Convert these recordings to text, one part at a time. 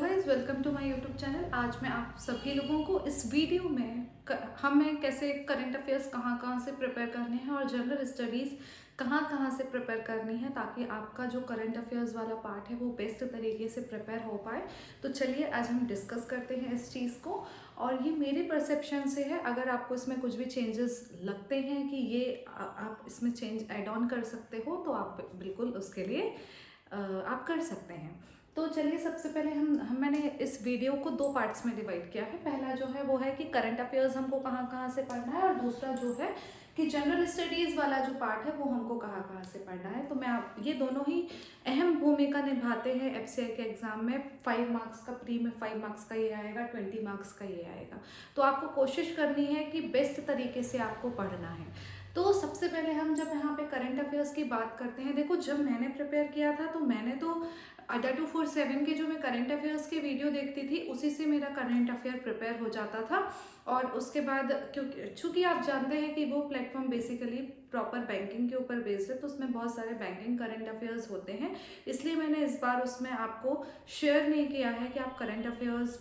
Guys, welcome to my YouTube channel. आज मैं आप सभी लोगों को इस वीडियो में हमें कैसे करंट अफेयर्स कहाँ से प्रिपेयर करने हैं और जनरल स्टडीज़ कहाँ से प्रिपेयर करनी है ताकि आपका जो करंट अफेयर्स वाला पार्ट है वो बेस्ट तरीके से प्रिपेयर हो पाए। तो चलिए आज हम डिस्कस करते हैं इस चीज़ को। और ये मेरे परसेप्शन से है, अगर आपको इसमें कुछ भी चेंजेस लगते हैं कि ये आप इसमें चेंज ऐड ऑन कर सकते हो तो आप बिल्कुल उसके लिए आप कर सकते हैं। तो चलिए सबसे पहले मैंने इस वीडियो को दो पार्ट्स में डिवाइड किया है। पहला जो है वो है कि करंट अफेयर्स हमको कहाँ से पढ़ना है, और दूसरा जो है कि जनरल स्टडीज़ वाला जो पार्ट है वो हमको कहाँ से पढ़ना है। तो ये दोनों ही अहम भूमिका निभाते हैं एफसीआई के एग्ज़ाम में। 5 मार्क्स का प्री में 5 मार्क्स का ये आएगा, 20 मार्क्स का ये आएगा। तो आपको कोशिश करनी है कि बेस्ट तरीके से आपको पढ़ना है। तो सबसे पहले हम जब यहाँ पे करंट अफेयर्स की बात करते हैं, देखो जब मैंने प्रिपेयर किया था तो मैंने तो अड्डा 247 के जो मैं करंट अफेयर्स की वीडियो देखती थी उसी से मेरा करंट अफेयर प्रिपेयर हो जाता था। और उसके बाद चूँकि आप जानते हैं कि वो प्लेटफॉर्म बेसिकली प्रॉपर बैंकिंग के ऊपर बेस्ड है, तो उसमें बहुत सारे बैंकिंग करंट अफेयर्स होते हैं। इसलिए मैंने इस बार उसमें आपको शेयर नहीं किया है कि आप करंट अफेयर्स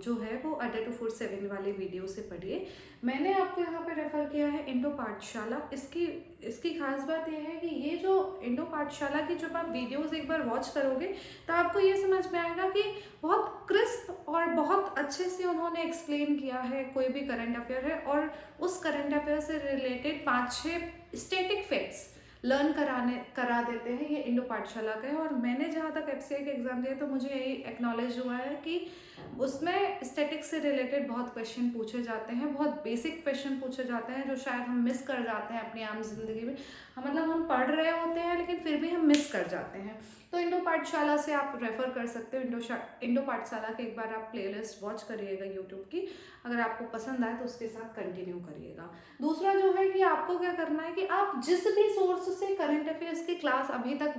जो है वो अड्डा 247 वाले वीडियो से पढ़िए। मैंने आपको यहाँ पे रेफर किया है इंडो पाठशाला। इसकी खास बात यह है कि ये जो इंडो पाठशाला की जब आप वीडियोस एक बार वॉच करोगे तो आपको ये समझ में आएगा कि बहुत क्रिस्प और बहुत अच्छे से उन्होंने एक्सप्लेन किया है कोई भी करंट अफेयर है, और उस करंट अफेयर से रिलेटेड 5-6 स्टैटिक फैक्ट्स लर्न करा देते हैं। ये इंडो पाठशाला का है, और मैंने जहाँ तक एफसीआई के एग्जाम दिए तो मुझे यही एक्नॉलेज हुआ है कि उसमें स्टैटिक्स से रिलेटेड बहुत क्वेश्चन पूछे जाते हैं, बहुत बेसिक क्वेश्चन पूछे जाते हैं जो शायद हम मिस कर जाते हैं अपनी आम जिंदगी में। मतलब हम पढ़ रहे होते हैं लेकिन फिर भी हम मिस कर जाते हैं। तो इंडो पाठशाला से आप रेफर कर सकते हो। इंडो पाठशाला के एक बार आप प्लेलिस्ट वॉच करिएगा यूट्यूब की, अगर आपको पसंद आए तो उसके साथ कंटिन्यू करिएगा। दूसरा जो है कि आपको क्या करना है कि आप जिस भी सोर्स से करंट अफेयर्स की क्लास अभी तक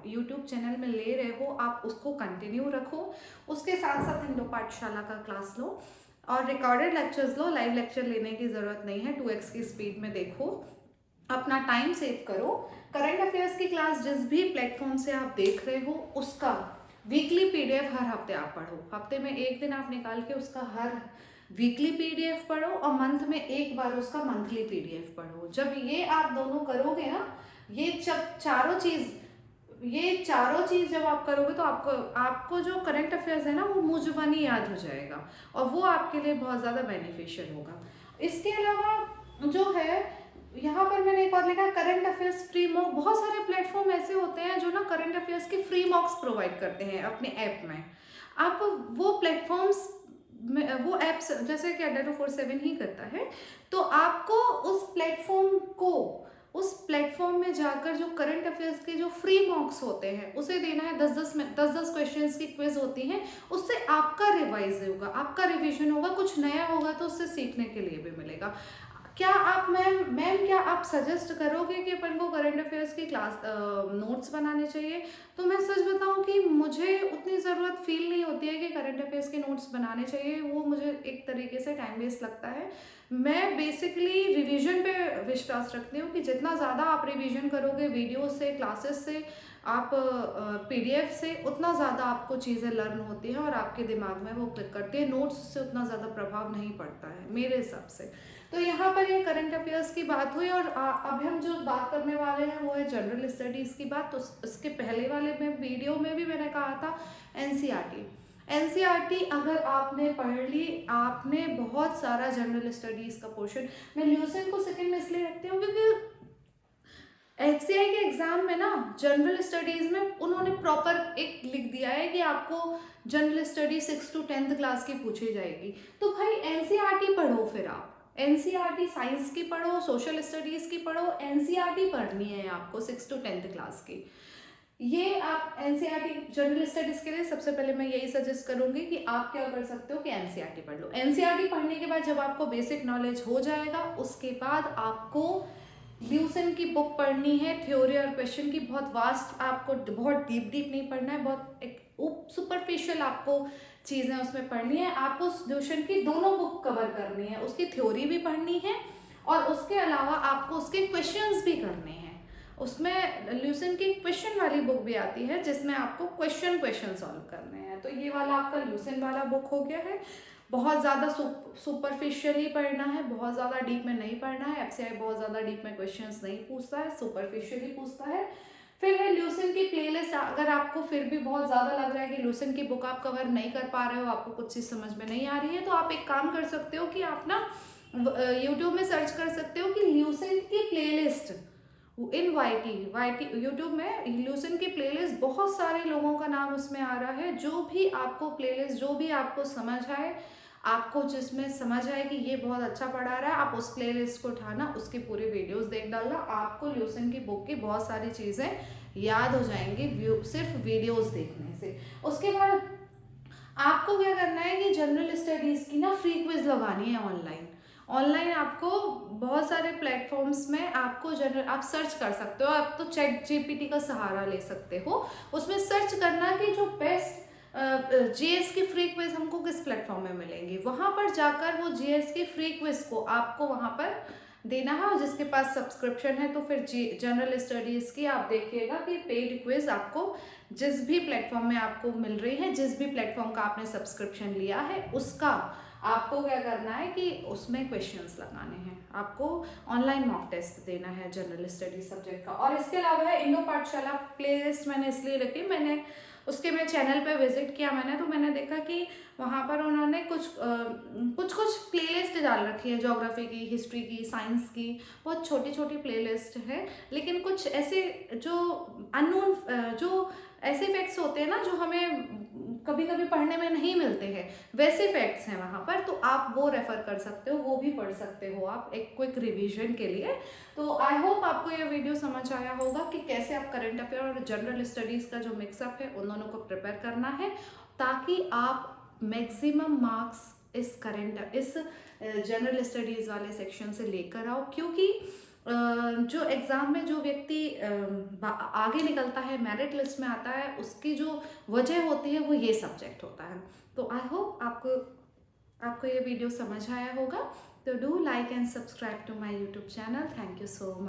यूट्यूब चैनल में ले रहे हो आप उसको कंटिन्यू रखो। उसके साथ साथ इंडो पाठशाला का क्लास लो और रिकॉर्डेड लेक्चर्स लो। लाइव लेक्चर लेने की ज़रूरत नहीं है, 2x की स्पीड में देखो, अपना टाइम सेव करो। करंट अफेयर्स की क्लास जिस भी प्लेटफॉर्म से आप देख रहे हो उसका वीकली पीडीएफ हर हफ्ते आप पढ़ो। हफ्ते में एक दिन आप निकाल के उसका हर वीकली पीडीएफ पढ़ो, और मंथ में एक बार उसका मंथली पीडीएफ पढ़ो। जब ये आप दोनों करोगे ना, ये चारों चीज़ जब आप करोगे तो आपको जो करंट अफेयर्स है ना वो मुँह जुबानी याद हो जाएगा, और वो आपके लिए बहुत ज़्यादा बेनिफिशियल होगा। इसके अलावा जो है यहाँ पर मैंने एक और लिखा, करंट अफेयर्स फ्री मॉक। बहुत सारे प्लेटफॉर्म ऐसे होते हैं जो ना करंट अफेयर्स के फ्री मॉक्स प्रोवाइड करते हैं अपने ऐप में। आप वो प्लेटफॉर्म्स में, वो ऐप्स जैसे कि अड्डा 247 ही करता है, तो आपको उस प्लेटफॉर्म में जाकर जो करंट अफेयर्स के जो फ्री मॉक्स होते हैं उसे देना है। 10-10 क्वेश्चंस की क्विज होती है, उससे आपका रिवाइज होगा, आपका रिवीजन होगा, कुछ नया होगा तो उससे सीखने के लिए भी मिलेगा। क्या आप मैम क्या आप सजेस्ट करोगे कि अपन को करंट अफेयर्स की क्लास नोट्स बनाने चाहिए? तो मैं सच बताऊं कि मुझे उतनी ज़रूरत फील नहीं होती है कि करंट अफेयर्स के नोट्स बनाने चाहिए। वो मुझे एक तरीके से टाइम वेस्ट लगता है। मैं बेसिकली रिवीजन पे विश्वास रखती हूँ कि जितना ज़्यादा आप रिवीजन करोगे वीडियो से, क्लासेस से, आप पीडीएफ से, उतना ज़्यादा आपको चीज़ें लर्न होती हैं और आपके दिमाग में वो क्लिक करती है। नोट्स से उतना ज़्यादा प्रभाव नहीं पड़ता है मेरे हिसाब से। तो यहाँ पर ये करंट अफेयर्स की बात हुई, और अभी हम जो बात करने वाले हैं वो है जनरल स्टडीज़ की बात। तो इसके पहले वाले में वीडियो में भी मैंने कहा था एनसीईआरटी अगर आपने पढ़ ली, आपने बहुत सारा जनरल स्टडीज़ का पोर्शन। मैं ल्यूसेंट को सेकंड में इसलिए रखती हूँ क्योंकि एफसीआई के एग्जाम में ना जनरल स्टडीज़ में उन्होंने प्रॉपर एक लिख दिया है कि आपको general study 6 to 10th class की पूछी जाएगी। तो भाई एनसीईआरटी पढ़ो, फिर आप एनसीईआरटी साइंस की पढ़ो, सोशल स्टडीज़ की पढ़ो, एनसीईआरटी पढ़नी है आपको 6 to 10th क्लास की। ये आप एनसीईआरटी जनरल स्टडीज़ के लिए सबसे पहले मैं यही सजेस्ट करूंगी कि आप क्या कर सकते हो कि एनसीईआरटी पढ़ लो। एनसीईआरटी पढ़ने के बाद जब आपको बेसिक नॉलेज हो जाएगा उसके बाद आपको ल्यूसेंट की बुक पढ़नी है। थ्योरी और क्वेश्चन की बहुत वास्ट, आपको बहुत डीप नहीं पढ़ना है, बहुत एक सुपरफिशियल आपको चीज़ें उसमें पढ़नी है। आपको ल्यूसेंट की दोनों बुक कवर करनी है, उसकी थ्योरी भी पढ़नी है और उसके अलावा आपको उसके क्वेश्चंस भी करने हैं। उसमें ल्यूसेंट की क्वेश्चन वाली बुक भी आती है जिसमें आपको क्वेश्चन सॉल्व करने हैं। तो ये वाला आपका ल्यूसेंट वाला बुक हो गया है। बहुत ज़्यादा सुपरफिशियली पढ़ना है, बहुत ज़्यादा डीप में नहीं पढ़ना है। एफसीआई बहुत ज़्यादा डीप में क्वेश्चंस नहीं पूछता है, सुपरफिशियली पूछता है। फिर है ल्यूसेंट की प्लेलिस्ट। अगर आपको फिर भी बहुत ज़्यादा लग रहा है कि ल्यूसेंट की बुक आप कवर नहीं कर पा रहे हो, आपको कुछ चीज़ समझ में नहीं आ रही है, तो आप एक काम कर सकते हो कि आप ना यूट्यूब में सर्च कर सकते हो कि ल्यूसेंट की प्लेलिस्ट इन वाईटी यूट्यूब में ल्यूसेंट की प्लेलिस्ट, बहुत सारे लोगों का नाम उसमें आ रहा है। जो भी आपको प्लेलिस्ट, जो भी आपको समझ आए, आपको जिसमें समझ आए कि ये बहुत अच्छा पढ़ा रहा है, आप उस प्लेलिस्ट को उठाना, उसकी पूरी वीडियोस देख डालना। आपको ल्यूसेंट की बुक की बहुत सारी चीज़ें याद हो जाएंगी सिर्फ वीडियोस देखने से। उसके बाद आपको क्या करना है कि जनरल स्टडीज़ की ना फ्री क्विज लगानी है ऑनलाइन। ऑनलाइन आपको बहुत सारे प्लेटफॉर्म्स में आपको जनरल, आप सर्च कर सकते हो, आप तो चैट जीपीटी का सहारा ले सकते हो। उसमें सर्च करना कि जो बेस्ट जीएस की फ्री क्विज हमको किस प्लेटफॉर्म में मिलेंगी, वहाँ पर जाकर वो जीएस की फ्री क्विज को आपको वहाँ पर देना है। और जिसके पास सब्सक्रिप्शन है तो फिर जनरल स्टडीज़ की आप देखिएगा कि पेड क्विज आपको जिस भी प्लेटफॉर्म में आपको मिल रही है, जिस भी प्लेटफॉर्म का आपने सब्सक्रिप्शन लिया है, उसका आपको क्या करना है कि उसमें क्वेश्चंस लगाने हैं, आपको ऑनलाइन मॉक टेस्ट देना है जनरल स्टडी सब्जेक्ट का। और इसके अलावा है इंडो पाठशाला प्लेलिस्ट, मैंने इसलिए रखी, मैंने उसके मैं चैनल पे विजिट किया मैंने, तो मैंने देखा कि वहाँ पर उन्होंने कुछ प्लेलिस्ट डाल रखी है, ज्योग्राफी की, हिस्ट्री की, साइंस की, बहुत छोटी छोटी प्लेलिस्ट है। लेकिन कुछ ऐसे जो अननोन, जो ऐसे फैक्ट्स होते हैं ना जो हमें कभी कभी पढ़ने में नहीं मिलते हैं, वैसे फैक्ट्स हैं वहाँ पर, तो आप वो रेफर कर सकते हो, वो भी पढ़ सकते हो आप एक क्विक रिवीजन के लिए। तो आई होप आपको ये वीडियो समझ आया होगा कि कैसे आप करंट अफेयर और जनरल स्टडीज़ का जो मिक्सअप है उन दोनों को प्रिपेयर करना है, ताकि आप मैक्सिमम मार्क्स इस जनरल स्टडीज़ वाले सेक्शन से लेकर आओ। क्योंकि जो एग्ज़ाम में जो व्यक्ति आगे निकलता है, मेरिट लिस्ट में आता है, उसकी जो वजह होती है वो ये सब्जेक्ट होता है। तो आई होप आपको ये वीडियो समझ आया होगा। तो do like and subscribe to my YouTube channel. Thank you so much.